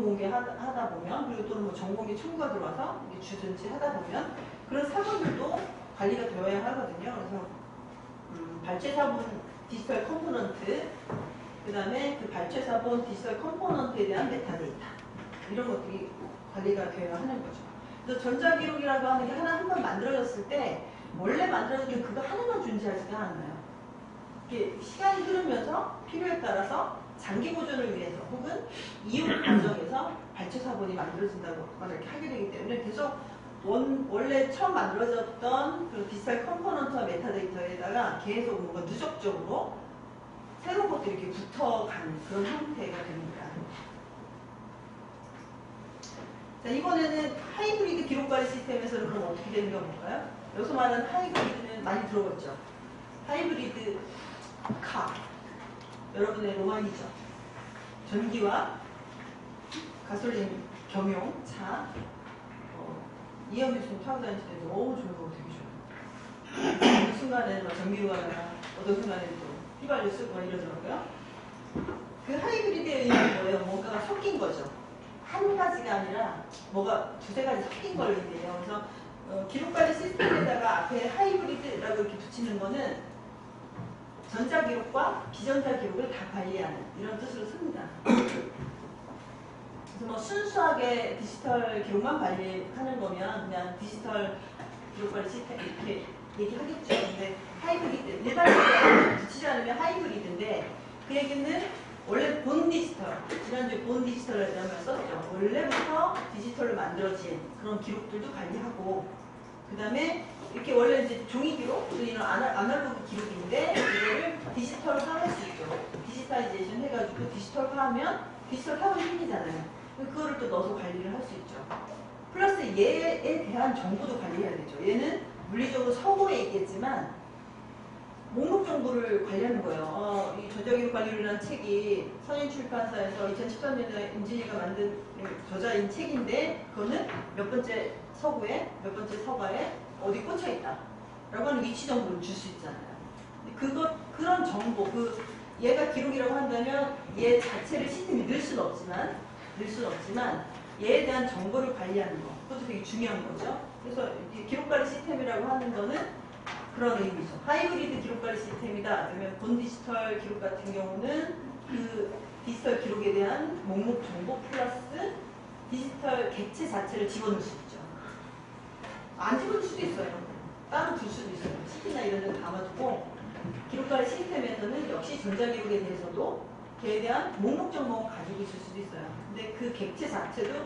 공개 하다 보면, 그리고 또는 뭐 전공기 청구가 들어와서 주든지 하다 보면 그런 사본들도 관리가 되어야 하거든요. 그래서 발췌 사본 디지털 컴포넌트, 그 다음에 그 발췌 사본 디지털 컴포넌트에 대한 메타데이터, 이런 것들이 관리가 되어야 하는 거죠. 그래서 전자기록이라고 하는 게 하나 한 번 만들어졌을 때 원래 만들어진 그거 하나만 존재하지가 않아요. 이게 시간이 흐르면서 필요에 따라서 장기 보존을 위해서 혹은 이용 과정에서 발췌 사본이 만들어진다고 이렇게 하게 되기 때문에 계속 원래 처음 만들어졌던 그 디지털 컴포넌트와 메타데이터에다가 계속 뭔가 누적적으로 새로운 것들이 이렇게 붙어가는 그런 형태가 됩니다. 자, 이번에는 하이브리드 기록관리 시스템에서는 그럼 어떻게 되는 가 볼까요? 여기서 말하는 하이브리드는 많이 들어봤죠. 하이브리드 카, 여러분의 로망이죠. 전기와 가솔린 겸용 차, 이현미 교수님 타고 다니실 때 너무 좋은 거 되게 좋아요. 어느 순간에는 막 전기료가 나나, 어떤 순간에는 또 휘발유 쓰고 이러더라고요. 그 하이브리드의 의미는 뭐예요? 뭔가가 섞인 거죠. 한 가지가 아니라 뭐가 두세 가지 섞인 걸 의미해요. 그래서 기록관리 시스템에다가 앞에 하이브리드라고 이렇게 붙이는 거는 전자기록과 비전자기록을 다 관리하는 이런 뜻으로 씁니다. 그래서 뭐 순수하게 디지털 기록만 관리하는 거면 그냥 디지털 기록관리 시스템 이렇게 얘기하겠죠. 근데 하이브리드, 일반적으로 붙이지 않으면 하이브리드인데 그 얘기는 원래 본 디지털, 지난주에 본 디지털이라는 말 썼죠. 원래부터 디지털로 만들어진 그런 기록들도 관리하고, 그 다음에 이렇게 원래 이제 종이 기록, 이런 아날로그 기록인데 이거를 디지털화할 수 있죠. 디지털이제이션 해가지고 디지털화하면 디지털 타운이 생기잖아요. 그거를 또 넣어서 관리를 할 수 있죠. 플러스 얘에 대한 정보도 관리해야 되죠. 얘는 물리적으로 서고에 있겠지만 목록 정보를 관리하는 거예요. 이 전자기록 관리라는 책이 선인출판사에서 2013년에 임진희가 만든 저자인 책인데 그거는 몇 번째 서구에 몇 번째 서가에 어디 꽂혀 있다 라고 하는 위치 정보를 줄 수 있잖아요. 그런 정보, 얘가 기록이라고 한다면 얘 자체를 시스템이 넣을 수는 없지만 얘에 대한 정보를 관리하는 거, 그것도 되게 중요한 거죠. 그래서 기록관리 시스템이라고 하는 거는 그런 의미죠. 하이브리드 기록관리 시스템이다. 그러면 본 디지털 기록 같은 경우는 그 디지털 기록에 대한 목록 정보 플러스 디지털 객체 자체를 집어넣을 수 있죠. 안 집어넣을 수도 있어요. 따로 둘 수도 있어요. CD나 이런 데 담아두고 기록관리 시스템에서는 역시 전자기록에 대해서도 걔에 대한 목록 정보를 가지고 있을 수도 있어요. 근데 그 객체 자체도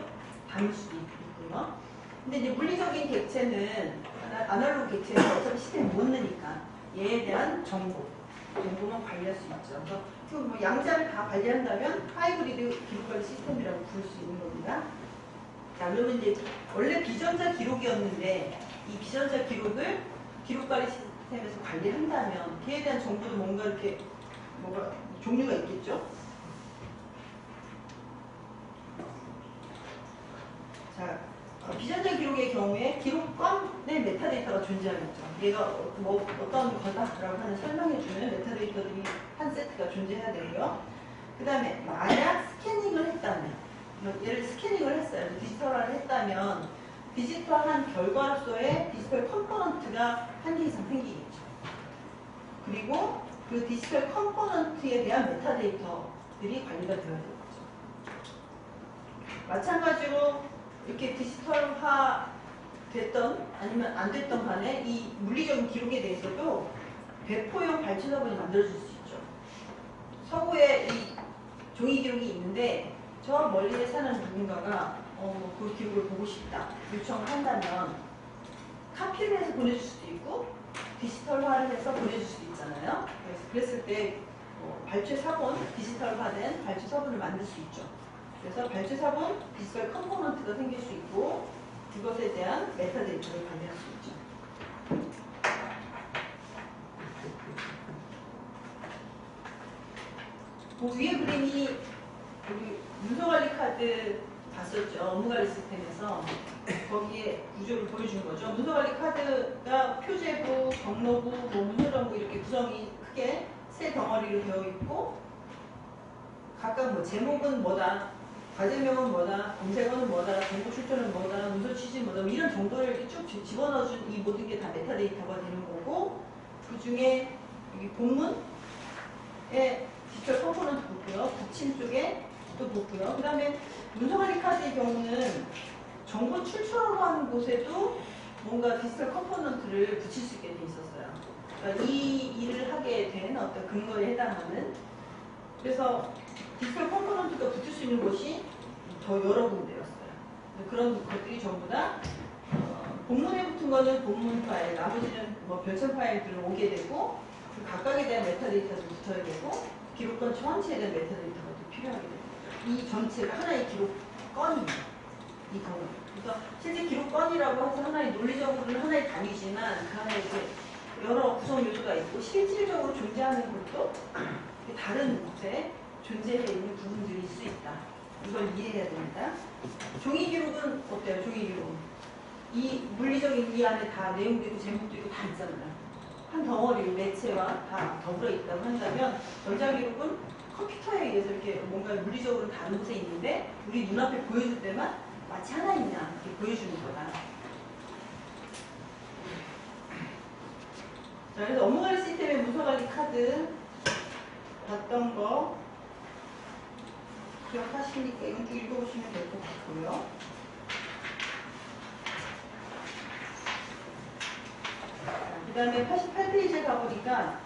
담을 수도 있고요. 근데 이제 물리적인 객체는 아날로그 객체는 어차피 시스템에 못 넣으니까 얘에 대한 정보만 관리할 수 있죠. 그래서 뭐 양자를 다 관리한다면 하이브리드 기록관리 시스템이라고 부를 수 있는 겁니다. 자, 그러면 이제 원래 비전자 기록이었는데 이 비전자 기록을 기록관리 시스템에서 관리한다면 걔에 대한 정보도 뭔가 종류가 있겠죠. 자, 비전자 기록의 경우에 기록관의 메타데이터가 존재하겠죠. 얘가 어떤 거다라고 하는 설명해주는 메타데이터들이 한 세트가 존재해야 되고요. 그 다음에 만약 스캐닝을 했다면, 얘를 스캐닝을 했어요. 디지털화를 했다면 디지털한 결과로서의 디지털 컴포넌트가 한 개 이상 생기겠죠. 그리고 그 디지털 컴포넌트에 대한 메타데이터들이 관리가 되어야 되겠죠. 마찬가지로 이렇게 디지털화 됐던 아니면 안 됐던 간에 이 물리적인 기록에 대해서도 배포용 발췌 사본이 만들어질 수 있죠. 서구에 이 종이 기록이 있는데 저 멀리에 사는 누군가가 그 기록을 보고 싶다 요청을 한다면 카피를 해서 보내줄 수도 있고 디지털화를 해서 보내줄 수도 있잖아요. 그랬을 때 발췌 사본, 디지털화된 발췌 사본을 만들 수 있죠. 그래서 발췌 사본, 디지털 컴포넌트가 생길 수 있고 그것에 대한 메타데이터를 관리할 수 있죠. 위에 그림이 우리 문서관리 카드 봤었죠. 업무관리 시스템에서 거기에 구조를 보여준 거죠. 문서관리 카드가 표제부, 경로부, 문서정보 이렇게 구성이 크게 세 덩어리로 되어 있고 각각 제목은 뭐다. 과제명은 뭐다, 검색어는 뭐다, 정보 출처는 뭐다, 문서 취지 뭐다, 뭐 이런 정보를 이렇게 쭉 집어넣어준 이 모든 게 다 메타데이터가 되는 거고, 그 중에 여기 본문에 디지털 컴포넌트 보고요. 붙임 쪽에 또 보고요. 그 다음에 문서관리 카드의 경우는 정보 출처라고 하는 곳에도 뭔가 디지털 컴포넌트를 붙일 수 있게 돼 있었어요. 그러니까 이 일을 하게 된 어떤 근거에 해당하는, 그래서 디지털 컴포넌트가 붙을 수 있는 곳이 더 여러 군데였어요. 그런 것들이 전부 다 본문에 붙은 거는 본문 파일, 나머지는 뭐 별첨 파일들을 오게 되고, 그 각각에 대한 메타데이터도 붙어야 되고, 기록건 전체에 대한 메타데이터가 또 필요하게 됩니다. 이 전체가 하나의 기록건입니다. 이 경우. 그래서 실제 기록건이라고 해서 하나의 논리적으로는 하나의 단위지만 그 안에 이제 여러 구성 요소가 있고 실질적으로 존재하는 것도 다른 곳에 존재해 있는 부분들일 수 있다. 이걸 이해해야 됩니다. 종이 기록은 어때요? 종이 기록은 이 물리적인 이 안에 다 내용도 있고 제목도 있고 다 있잖아요. 한 덩어리로 매체와 다 더불어 있다고 한다면, 전자기록은 컴퓨터에 의해서 이렇게 뭔가 물리적으로 다른 곳에 있는데 우리 눈앞에 보여줄 때만 마치 하나 있냐 이렇게 보여주는 거다. 자, 그래서 업무관리 시스템의 문서관리 카드 봤던 거 기억하시니까 이건 쭉 읽어보시면 될 것 같고요. 그 다음에 88페이지에 가보니까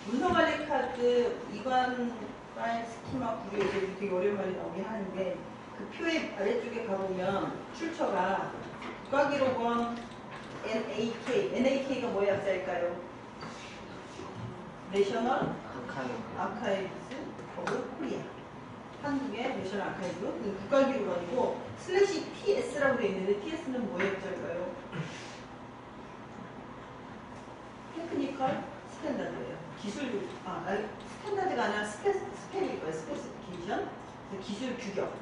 문서관리 카드 이관 파일 스키마 구조, 이제 되게 오랜만에 나오긴 하는데, 그 표의 아래쪽에 가보면 출처가 국가기록원 NAK가 뭐의 약자일까요? 내셔널 아카이브스 오브 코리아. 한국의 내셔널 아카이브, 국가기록원이고, 슬래시 TS라고 되어 있는데 TS는 뭐의 약자일까요? 테크니컬 스탠다드예요. 기술, 스탠다드가 아니라 스펙일 거예요. 스페시피케이션. 기술 규격.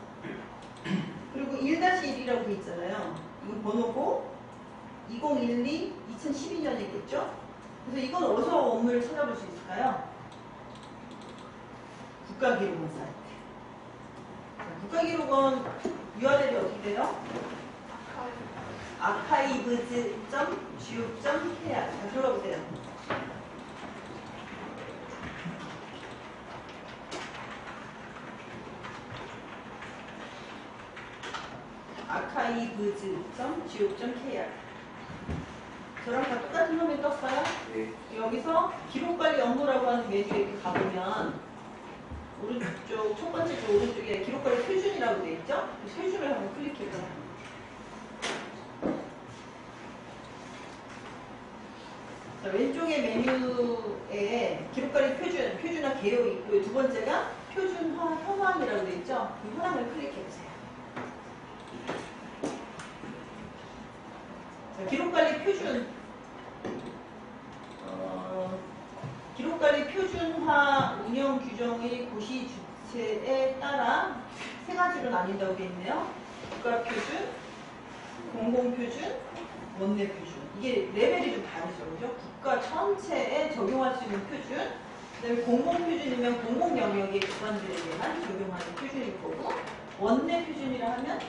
그리고 1-1이라고 돼 있잖아요. 이건 번호고 2012 2012년이겠죠? 그래서 이건 어디서 업무를 찾아볼 수 있을까요? 국가기록원 사이트. 국가기록원 URL이 어떻게 돼요? archives.gov.kr. 자, 들어가 보세요. archives.gov.kr. 저랑 다 똑같은 화면 떴어요? 네. 여기서 기록관리 업무라고 하는 메뉴에 이렇게 가보면 오른쪽, 첫 번째 쪽 오른쪽에 기록관리 표준이라고 되어 있죠? 그 표준을 한번 클릭해보세요. 자, 왼쪽에 메뉴에 기록관리 표준화 개요 있고요. 두 번째가 표준화 현황이라고 되어 있죠? 이 현황을 클릭해보세요. 자, 기록관리 표준, 기록관리 표준화 운영 규정의 고시 주체에 따라 세 가지로 나뉜다고 되어 있네요. 국가표준, 공공표준, 원내표준. 이게 레벨이 좀 다르죠. 그죠? 국가 전체에 적용할 수 있는 표준, 그 다음에 공공표준이면 공공영역의 기관들에게만 적용하는 표준일 거고, 원내표준이라 하면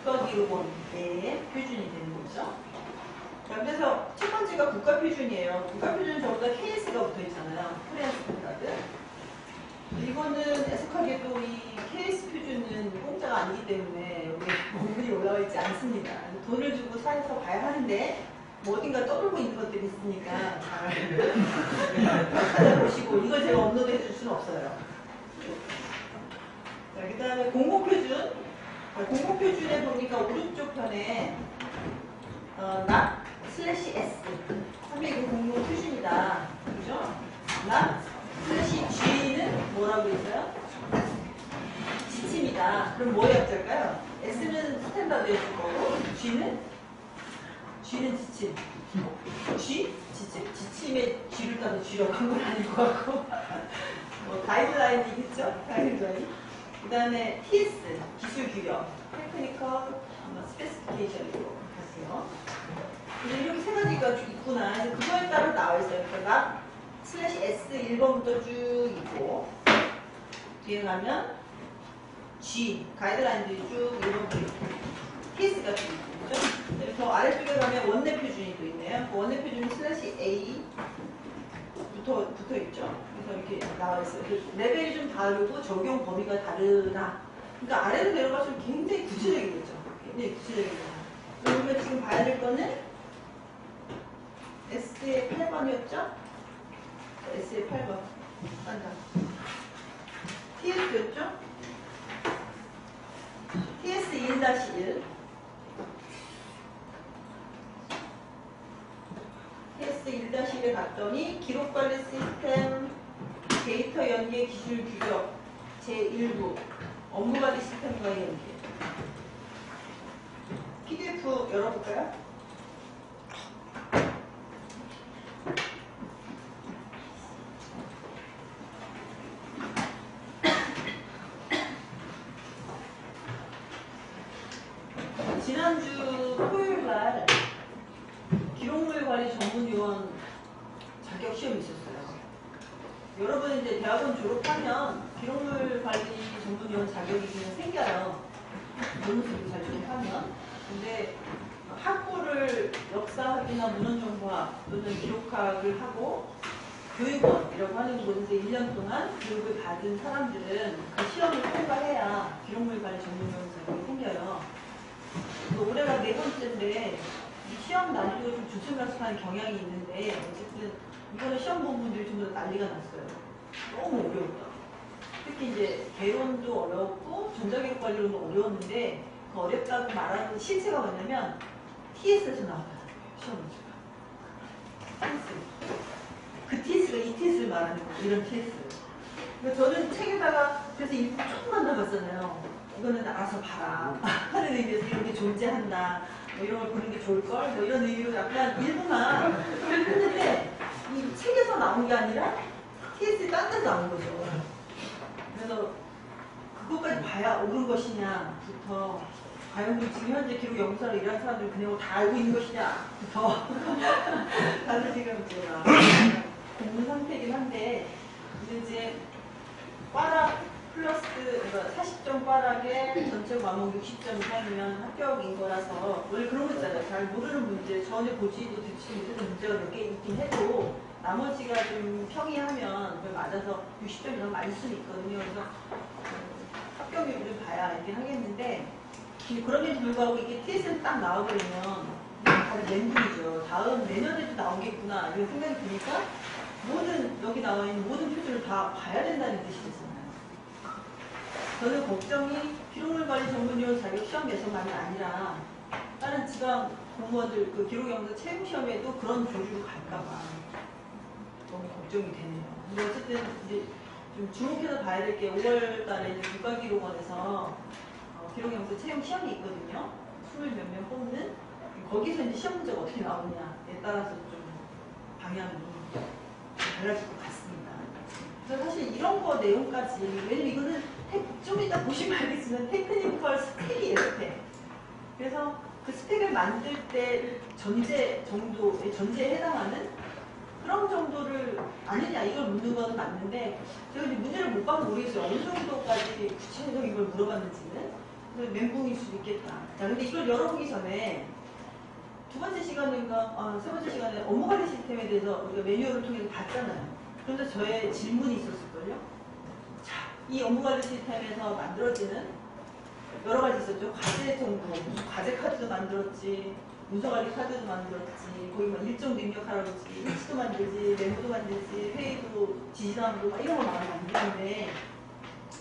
국가기록원 내의 표준이 되는 거죠. 자, 그래서 첫 번째가 국가표준이에요. 국가표준은 전부 다 KS가 붙어 있잖아요. 코리안 스탠다드. 이거는 애석하게도 이 KS 표준은 공짜가 아니기 때문에 여기 부분이 올라와 있지 않습니다. 돈을 주고 사서 봐야 하는데 뭐 어딘가 떠돌고 있는 것들이 있으니까 잘 찾아보시고 이걸 제가 업로드해 줄 수는 없어요. 자, 그 다음에 공공표준. 공공표준에 보니까 오른쪽 편에 not/s 하면 이거 공공표준이다. 그죠? not/g는 뭐라고 있어요? 지침이다. 그럼 뭐의 약자일까요? s는 스탠다드였을 거고 g는 지침. G? 지침. 지침에 G를 따서 G라고 한 건 아닐 것 같고 뭐 가이드라인이겠죠? 가이드라인. 그 다음에 TS, 기술 규격, 테크니컬 스페시피케이션이고 같아요. 이렇게 세 가지가 있구나. 그래서 그거에 따라 나와 있어요. 그러니까 슬래시 S 1번부터 쭉 있고, 뒤에 가면 G, 가이드라인들이 쭉 1번부터 있고, TS가 쭉 있고, 그죠? 더 아래쪽에 가면 원내 표준이 또 있네요. 그 원내 표준이 슬래시 A 붙어 있죠. 그래서 이렇게 나와 있어요. 레벨이 좀 다르고 적용 범위가 다르다. 그러니까 아래로 내려갈수록 굉장히 구체적이겠죠. 굉장히 구체적이죠. 우리가 지금 봐야 될 거는 S의 8번이었죠? S의 8번. 맞다. TS였죠? TS 1-1. TS 1-1에 갔더니 기록관리 시스템 데이터 연계 기술 규격 제1부 업무관리 시스템과의 연계. PDF 열어볼까요? 지난주 토요일날 기록물 관리 전문요원 자격 시험이 있었어요. 여러분 이제 대학원 졸업하면 기록물 관리 전문요원 자격이 그냥 생겨요. 논술을 잘 졸업하면. 근데 학부를 역사학이나 문헌정보학 또는 기록학을 하고 교육원이라고 하는 곳에서 1년 동안 교육을 받은 사람들은 그 시험을 통과해야 기록물 관리 전문요원 자격이 생겨요. 올해가 4번째인데 시험 난이도가 좀 주춤라춤한 경향이 있는데 어쨌든 이번에 시험 본 분들이 좀 더 난리가 났어요. 너무 어려웠다. 특히 이제 개론도 어려웠고 전자기록 관리론도 어려웠는데 그 어렵다고 말하는 실체가 뭐냐면 TS에서 나왔다. 시험 문제가. TS. 그 TS가 이 TS를 말하는 거예요. 이런 TS. 그러니까 저는 책에다가 그래서 일부 조금만 나갔잖아요. 이거는 알아서 봐라 하는 의미에서 이런 게 존재한다 뭐 이런 걸 보는 게 좋을걸 뭐 이런 의미로 약간 일부만 했는데 이 책에서 나온 게 아니라 TS에 딴 데서 나온 거죠. 그래서 그것까지 봐야 옳은 것이냐부터 과연 지금 현재 기록 연구사로 일하는 사람들이 그 내용을 다 알고 있는 것이냐부터 다들 지금 제가 공부 상태이긴 한데 이제 과락 플러스 40점 과락에 전체 과목 60점 이상이면 합격인 거라서 원래 그런 거 있잖아요. 잘 모르는 문제, 전혀 보지도 듣지 못하는 문제가 몇 개 있긴 해도 나머지가 좀 평이하면 그걸 맞아서 60점 이상 맞을 수는 있거든요. 그래서 합격률을 봐야 이렇게 하겠는데 그럼에도 불구하고 이게 TS는 딱 나와버리면 다들 멘붕이죠. 다음 내년에도 나오겠구나 이런 생각이 드니까 여기 나와 있는 모든 표준을 다 봐야 된다는 뜻이 됐어요. 저는 걱정이 기록물 관리 전문요원 자격 시험 예선만이 아니라 다른 지방 공무원들 그 기록연구사 채용 시험에도 그런 조류로 갈까봐 너무 걱정이 되네요. 근데 어쨌든 이제 좀 주목해서 봐야 될 게 5월달에 국가기록원에서 기록연구사 채용 시험이 있거든요. 20몇 명 뽑는 거기서 이제 시험 문제가 어떻게 나오냐에 따라서 좀 방향이 달라질 것 같습니다. 그래서 사실 이런 거 내용까지 왜냐면 이거는 좀 이따 보시면 알겠지만 테크니컬 스펙이에요, 스펙. 그래서 그 스펙을 만들 때 전제에 해당하는 그런 정도를 아느냐 이걸 묻는 건 맞는데 제가 이제 문제를 못 봐서 모르겠어요. 어느 정도까지 구체적인 걸 물어봤는지는 멘붕일 수도 있겠다. 자, 근데 이걸 열어보기 전에 세 번째 시간에 업무관리 시스템에 대해서 우리가 매뉴얼을 통해서 봤잖아요. 그런데 저의 질문이 있었을걸요? 이 업무관리 시스템에서 만들어지는 여러 가지 있었죠. 과제 정보, 무슨 과제 카드도 만들었지, 문서관리 카드도 만들었지, 거기 뭐 일정 입력하라고 그러지, 일치도 만들지, 메모도 만들지, 회의도 지시사항도 막 이런 거 많이 만드는데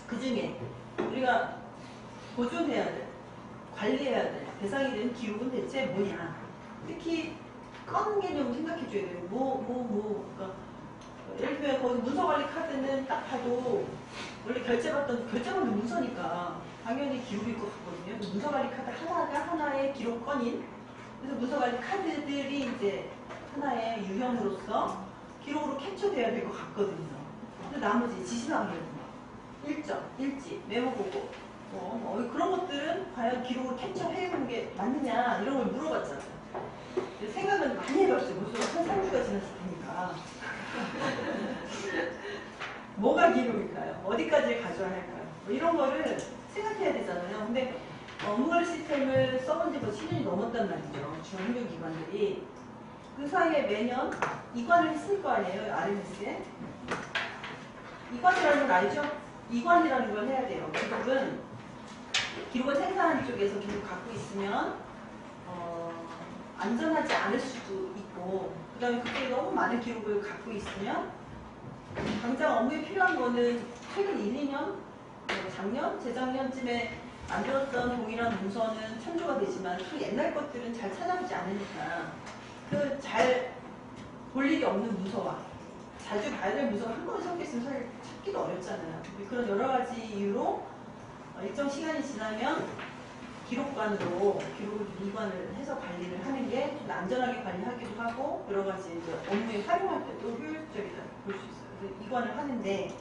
그 중에 우리가 보존해야 될, 관리해야 될 대상이 되는 기록은 대체 뭐냐? 특히 건 개념을 생각해 줘야 돼요. 그러니까 예를 들면 거기 문서관리 카드는 딱 봐도 원래 결제받는 문서니까 당연히 기록일 것 같거든요. 문서관리 카드 하나가 하나의 기록건인 그래서 문서관리 카드들이 이제 하나의 유형으로서 기록으로 캡처돼야 될 것 같거든요. 근데 나머지 지시사항이라든가 일정, 일지, 메모 보고 뭐 그런 것들은 과연 기록으로 캡처해온 게 맞느냐 이런 걸 물어봤잖아요. 생각은 많이 해봤어요. 벌써 한 3주가 지났을 테니까. 뭐가 기록일까요? 어디까지 가져야 할까요? 뭐 이런 거를 생각해야 되잖아요. 근데 업무관리 시스템을 써본 지 벌써 10년이 넘었단 말이죠. 중앙행정기관들이. 그 사이에 매년 이관을 했을 거 아니에요. RMS에. 이관이라는 걸 알죠? 이관이라는 걸 해야 돼요. 기록을 생산하는 쪽에서 기록 갖고 있으면 안전하지 않을 수도 있고, 그 다음에 그때 너무 많은 기록을 갖고 있으면 당장 업무에 필요한 거는 최근 1, 2년, 작년, 재작년쯤에 만들었던 동일한 문서는 참조가 되지만 또 옛날 것들은 잘 찾아보지 않으니까 그 잘 볼 일이 없는 문서와 자주 봐야 될 문서가 한 번에 섞여 있으면 사실 찾기도 어렵잖아요. 그런 여러 가지 이유로 일정 시간이 지나면 기록관으로 기록을 좀 이관을 해서 관리를 하는 게 좀 안전하게 관리하기도 하고 여러 가지 이제 업무에 활용할 때도 효율적이다 볼 수 있어요. 그래서 이관을 하는데,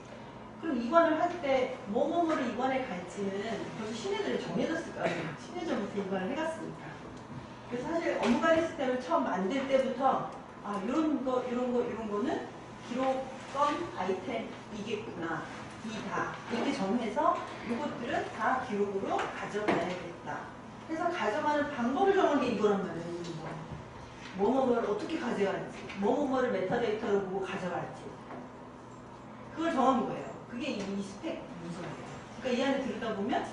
그럼 이관을 할 때 뭐뭐뭐를 이관에 갈지는 벌써 신뢰들이 정해졌을 거 아니에요. 10년 전부터 이관을 해갔으니까. 그래서 사실 업무관리 시스템을 처음 만들 때부터 이런 거는 기록건 아이템이겠구나. 이다. 이렇게 정해서 이것들은 다 기록으로 가져가야겠다. 해서 가져가는 방법을 정한 게 이거란 말이에요. 뭐뭐뭐를 어떻게 가져갈지, 뭐뭐뭐를 메타데이터로 보고 가져갈지. 그걸 정한 거예요. 그게 이 스펙 문서예요. 그러니까 이 안에 들다 보면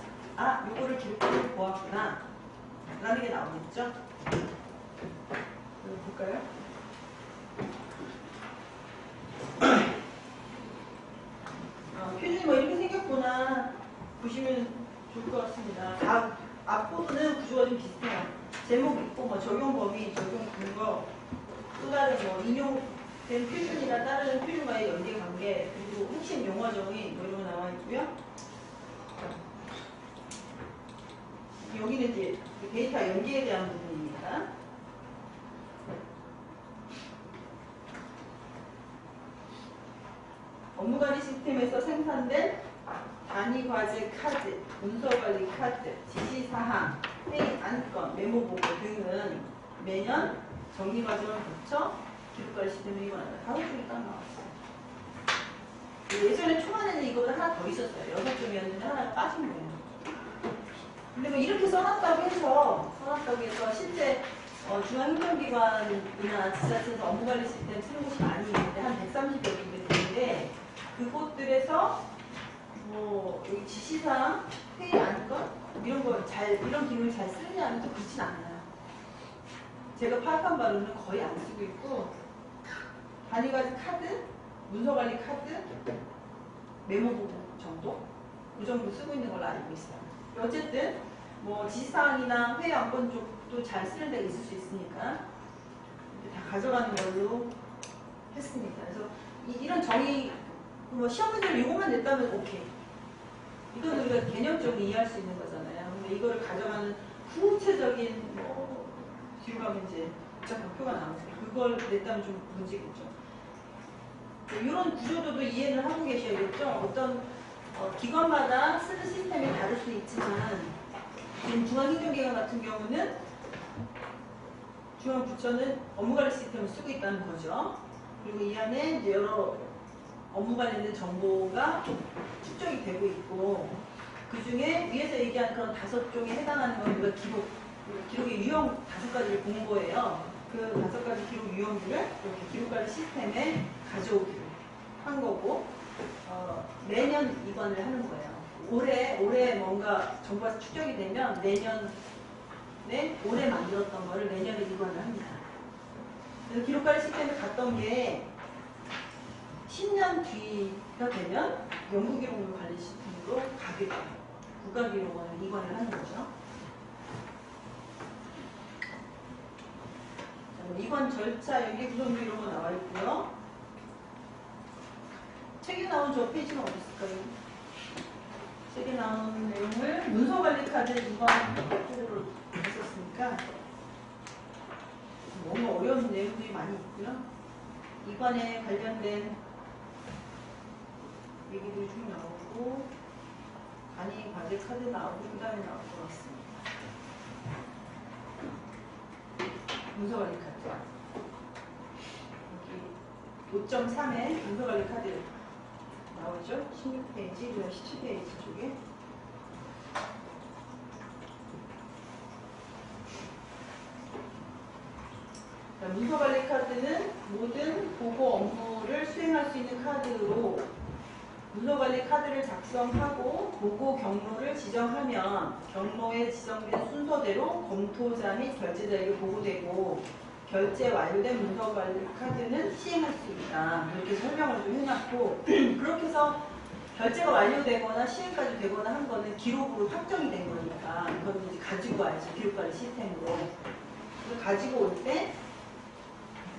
요거를 기록해서 보았구나 라는 게 나오겠죠. 볼까요? 표준이 뭐 이렇게 생겼구나 보시면 좋을 것 같습니다. 앞부분은 구조가 좀 비슷해요. 제목 있고 뭐 적용 범위, 적용 근거, 또 다른 뭐 인용된 표준이나 다른 표준과의 연계 관계, 그리고 핵심 용어 정의 뭐 이런 거 나와 있고요. 여기는 이제 데이터 연계에 대한 부분입니다. 업무관리 시스템에서 생산된 단위과제 카드, 문서관리 카드, 지시사항, 회의 안건, 메모보고 등은 매년 정리과정을 거쳐 기록관리 시스템을 이관한다. 5종이 딱 나왔어요. 예전에 초반에는 이거보다 하나 더 있었어요. 6종이었는데 하나가 빠진 거예요. 근데 뭐 이렇게 써놨다고 해서 실제 중앙행정기관이나 지자체에서 업무관리 시스템 쓰는 곳이 많이 있는데 한 130여 군데 되는데 그곳들에서 뭐 여기 지시사항, 회의 안건 이런 기능을 잘 쓰느냐면 또 그렇진 않아요. 제가 파악한 바로는 거의 안 쓰고 있고 단위과제 카드, 문서관리 카드, 메모보고 정도? 그 정도 쓰고 있는 걸로 알고 있어요. 어쨌든 뭐 지시사항이나 회의 안건 쪽도 잘 쓰는 데가 있을 수 있으니까 다 가져가는 걸로 했습니다. 그래서 이런 정의 뭐 시험 문제를 이것만 냈다면 오케이. 이건 우리가 개념적으로 이해할 수 있는 거잖아요. 근데 이거를 가져가는 구체적인 뭐 뒤로 가면 이제 복잡한 표가 나오죠. 그걸 냈다면 좀 문제겠죠. 이런 구조도도 이해를 하고 계셔야겠죠. 어떤 기관마다 쓰는 시스템이 다를 수 있지만 지금 중앙행정기관 같은 경우는 중앙부처는 업무관리 시스템을 쓰고 있다는 거죠. 그리고 이 안에 이제 여러 업무 관련된 정보가 축적이 되고 있고 그 중에 위에서 얘기한 그런 5종에 해당하는 건 우리가 기록의 유형 5가지를 본 거예요. 그 5가지 기록 유형들을 이렇게 기록관리 시스템에 가져오기로 한 거고 매년 이관을 하는 거예요. 올해 뭔가 정보가 축적이 되면 내년에 올해 만들었던 거를 내년에 이관을 합니다. 그래서 기록관리 시스템에 갔던 게 10년 뒤가 되면 연구기록물 관리 시스템으로 가게 돼요. 국가기록원을 이관을 하는 거죠. 이관 절차, 연계 구성비 이런 거 나와 있고요. 책에 나온 저 페이지는 어디 있을까요? 책에 나온 내용을 문서관리 카드 이관 쪽으로 했었으니까 너무 어려운 내용들이 많이 있고요. 이관에 관련된 얘기들이 좀 나오고 단위 과제 카드 나오고 그 다음에 나올 것 같습니다. 문서관리 카드 여기 5.3에 문서관리 카드 나오죠? 16페이지, 그다음 17페이지 쪽에. 문서관리 카드는 모든 보고 업무를 수행할 수 있는 카드로 문서관리 카드를 작성하고 보고 경로를 지정하면 경로에 지정된 순서대로 검토자 및 결제자에게 보고되고 결제 완료된 문서관리 카드는 시행할 수 있다. 이렇게 설명을 좀 해놨고 그렇게 해서 결제가 완료되거나 시행까지 되거나 한 거는 기록으로 확정이 된 거니까 이건 이제 가지고 와야죠. 기록관리 시스템으로. 그래서 가지고 올 때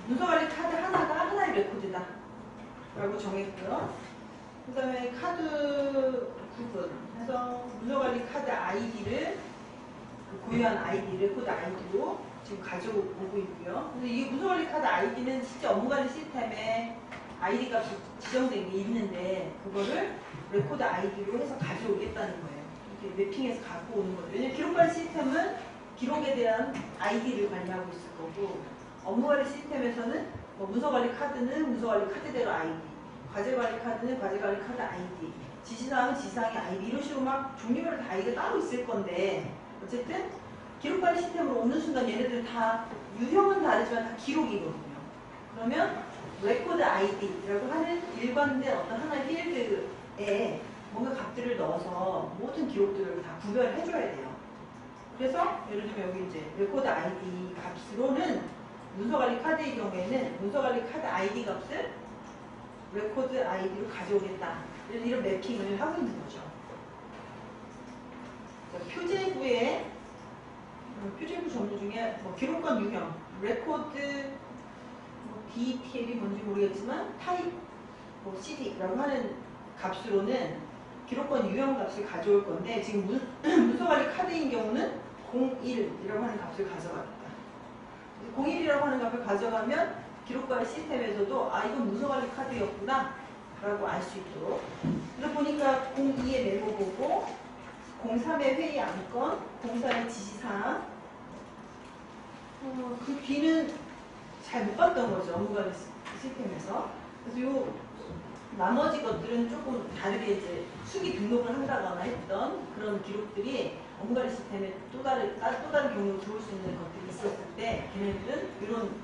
문서관리 카드 하나가 하나의 레코드다 라고 정했고요. 그 다음에 카드 구분 해서 문서관리 카드 아이디를 고유한 아이디, 레코드 아이디로 지금 가져오고 있고요. 그래서 이 문서관리 카드 아이디는 실제 업무관리 시스템에 아이디 값이 지정된 게 있는데 그거를 레코드 아이디로 해서 가져오겠다는 거예요. 이렇게 매핑해서 갖고 오는 거죠. 왜냐하면 기록관리 시스템은 기록에 대한 아이디를 관리하고 있을 거고 업무관리 시스템에서는 뭐 문서관리 카드는 문서관리 카드대로 아이디, 과제관리 카드는 과제관리 카드 아이디, 지시사항은 지시사항의 아이디 이런 식으로 막 종류별로 다 아이디가 따로 있을 건데 어쨌든 기록관리 시스템으로 오는 순간 얘네들은 다 유형은 다르지만 다 기록이거든요. 그러면 레코드 아이디라고 하는 일관된 어떤 하나의 필드에 뭔가 값들을 넣어서 모든 기록들을 다 구별해줘야 돼요. 그래서 예를 들면 여기 이제 레코드 아이디 값으로는 문서관리 카드의 경우에는 문서관리 카드 아이디 값을 레코드 아이디로 가져오겠다. 이런 매핑을 하고 있는 거죠. 표제부의 표제부 정보 중에 뭐 기록관 유형, 레코드 DTL이 뭔지 모르겠지만 타입 CD라고 하는 값으로는 기록관 유형 값을 가져올 건데 지금 문서관리 카드인 경우는 01이라고 하는 값을 가져가겠다. 01이라고 하는 값을 가져가면 기록관리 시스템에서도 아 이건 문서관리 카드였구나 라고 알 수 있도록. 그래서 보니까 02의 메모 보고 03의 회의 안건, 04의 지시사항 그 뒤는 잘 못 봤던 거죠. 업무관리 시스템에서. 그래서 요 나머지 것들은 조금 다르게 이제 수기 등록을 한다거나 했던 그런 기록들이 업무관리 시스템에 또 다른 경로로 들어올 수 있는 것들이 있었을 때 걔네들은 이런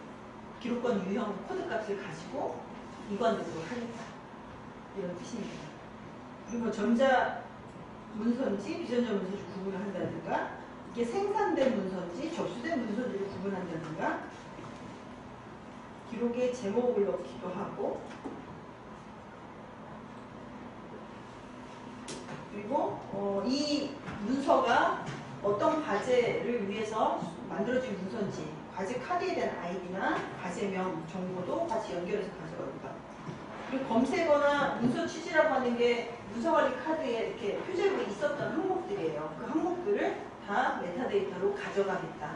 기록관 유형 코드 값을 가지고 이관되도록 하겠다. 이런 뜻입니다. 그리고 전자 문서인지 비전자 문서인지 구분을 한다든가 이게 생산된 문서인지 접수된 문서인지를 구분한다든가 기록에 제목을 넣기도 하고 그리고 이 문서가 어떤 과제를 위해서 만들어진 문서인지 과제 카드에 대한 아이디나 과제명 정보도 같이 연결해서 가져갑니다. 그리고 검색어나 문서 취지라고 하는 게 문서관리 카드에 이렇게 표제로 있었던 항목들이에요. 그 항목들을 다 메타데이터로 가져가겠다.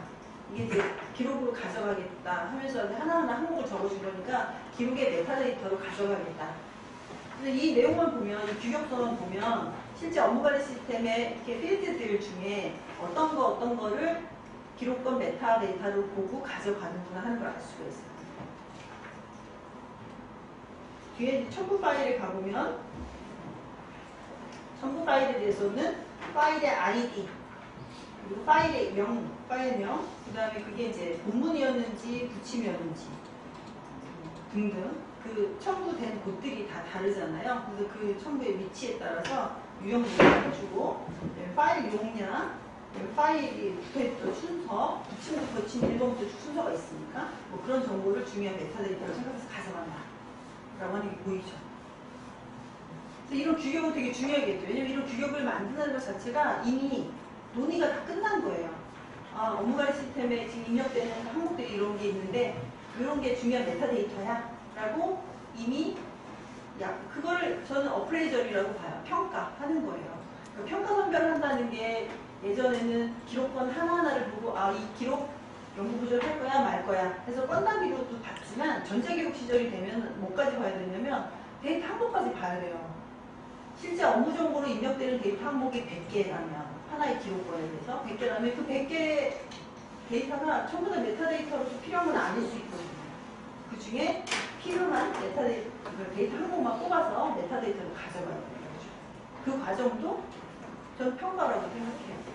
이게 이제 기록으로 가져가겠다 하면서 하나하나 항목을 적어준 거니까 기록의 메타데이터로 가져가겠다. 그래서 이 내용을 보면, 이 규격서만 보면 실제 업무관리 시스템의 이렇게 필드들 중에 어떤 거를 기록권 메타데이터로 보고 가져가는구나 하는 걸 알 수가 있어요. 뒤에 첨부 파일에 가보면 첨부 파일에 대해서는 파일의 ID 그리고 파일의 파일명 그 다음에 그게 이제 본문이었는지 부침이었는지 등등 그 첨부된 곳들이 다 다르잖아요. 그래서 그 첨부의 위치에 따라서 유형도 해주고 파일 용량 파일이 붙어있던 순서 부침도 거친 1번부터 순서가 있으니까 뭐 그런 정보를 중요한 메타데이터로 생각해서 가져간다 라고 하는 게 보이죠. 그래서 이런 규격은 되게 중요하겠죠. 왜냐면 이런 규격을 만드는 것 자체가 이미 논의가 다 끝난 거예요. 아, 업무관리 시스템에 지금 입력되는 항목들이 이런 게 있는데 이런 게 중요한 메타데이터야 라고 이미 그거를 저는 어프레이저리라고 봐요. 평가하는 거예요. 그러니까 평가 선별을 한다는 게 예전에는 기록권 하나하나를 보고 아, 이 기록 연구 부족할 거야 말 거야 해서 건담기로도 봤지만 전자기록 시절이 되면 뭐까지 봐야 되냐면 데이터 항목까지 봐야 돼요. 실제 업무 정보로 입력되는 데이터 항목이 100개라면 하나의 기록권에 대해서 100개라면 그 100개 데이터가 전부 다 메타데이터로서 필요한 건 아닐 수 있거든요. 그 중에 필요한 메타데이터, 데이터 항목만 뽑아서 메타데이터를 가져가야 되는 거죠. 그 과정도 전 평가라고 생각해요.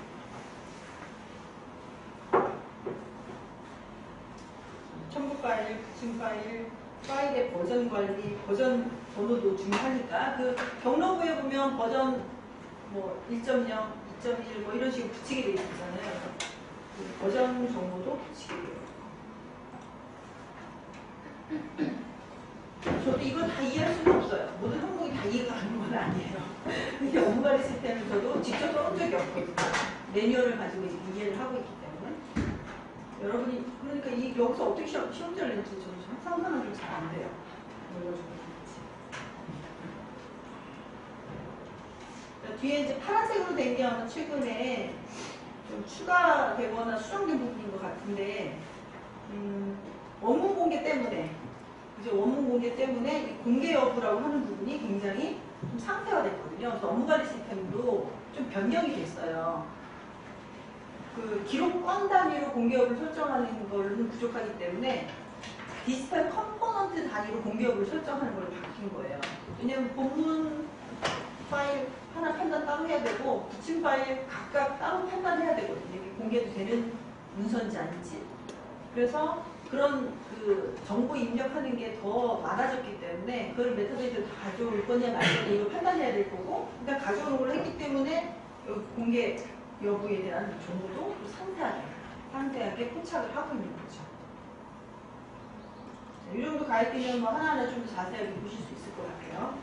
첨부 파일, 붙임 파일, 파일의 버전 관리, 버전 번호도 중요하니까 그 경로부에 보면 버전 뭐 1.0, 2.1 뭐 이런 식으로 붙이게 되어 있잖아요. 그 버전 정보도 붙이게 돼요. 저도 이거 다 이해할 수는 없어요. 모든 항목이 다 이해가 가는 건 아니에요. 근데 업무관리 시스템은 저도 직접 써본 적이 없거든요. 매뉴얼을 가지고 이해를 하고 있기 때문에. 여러분이 그러니까 여기서 어떻게 시험지를 낼지 저도 상상은 좀 잘 안 돼요. 뒤에 이제 파란색으로 된 게 아마 최근에 좀 추가되거나 수정된 부분인 것 같은데, 원문 공개 때문에, 이제 원문 공개 때문에 이 공개 여부라고 하는 부분이 굉장히 좀 상태화됐거든요. 그래서 업무관리 시스템도 좀 변경이 됐어요. 그 기록 건 단위로 공개 여부를 설정하는 걸로는 부족하기 때문에 디지털 컴포넌트 단위로 공개 여부를 설정하는 걸로 바뀐 거예요. 왜냐면 본문 파일 하나 판단 따로 해야 되고 붙임 파일 각각 따로 판단해야 되거든요. 이게 공개도 되는 문서인지 아닌지. 그래서 그런 그 정보 입력하는 게 더 많아졌기 때문에 그걸 메타데이터를 다 가져올 거냐 말 거냐 이걸 판단해야 될 거고, 그러니까 가져오는 걸 했기 때문에 공개 여부에 대한 정보도 상세하게 포착을 하고 있는 거죠. 이 정도 가이드는 뭐 하나하나 좀 더 자세하게 보실 수 있을 것 같아요.